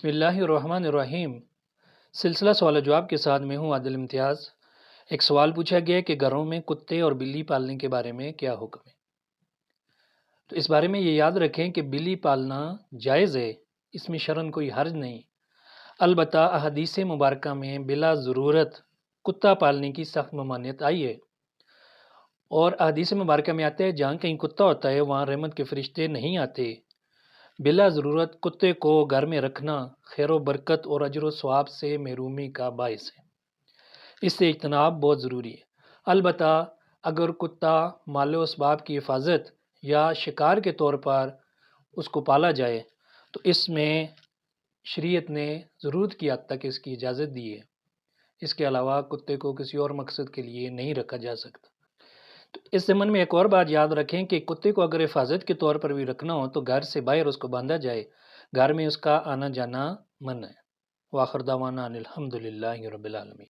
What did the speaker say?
بسم اللہ الرحمن الرحیم۔ سلسلہ سوال و جواب کے ساتھ میں ہوں عادل امتیاز۔ ایک سوال پوچھا گیا کہ گھروں میں کتے اور بلی پالنے کے بارے میں کیا حکم ہے؟ تو اس بارے میں یہ یاد رکھیں کہ بلی پالنا جائز ہے، اس میں شرعاً کوئی حرج نہیں، البتہ احادیث مبارکہ میں بلا ضرورت کتا پالنے کی سخت ممانعت آئی ہے، اور احادیث مبارکہ میں آتا ہے جہاں کہیں کتا ہوتا ہے وہاں رحمت کے فرشتے نہیں آتے۔ بلا ضرورت کتے کو گھر میں رکھنا خیر و برکت اور اجر و ثواب سے محرومی کا باعث ہے، اس سے اجتناب بہت ضروری ہے۔ البتہ اگر کتا مال و اسباب کی حفاظت یا شکار کے طور پر اس کو پالا جائے تو اس میں شریعت نے ضرورت کی حد تک اس کی اجازت دی ہے، اس کے علاوہ کتے کو کسی اور مقصد کے لیے نہیں رکھا جا سکتا۔ تو اس ضمن میں ایک اور بات یاد رکھیں کہ کتے کو اگر حفاظت کے طور پر بھی رکھنا ہو تو گھر سے باہر اس کو باندھا جائے، گھر میں اس کا آنا جانا منع ہے۔ وآخر دعوانا ان الحمد للہ رب العالمین۔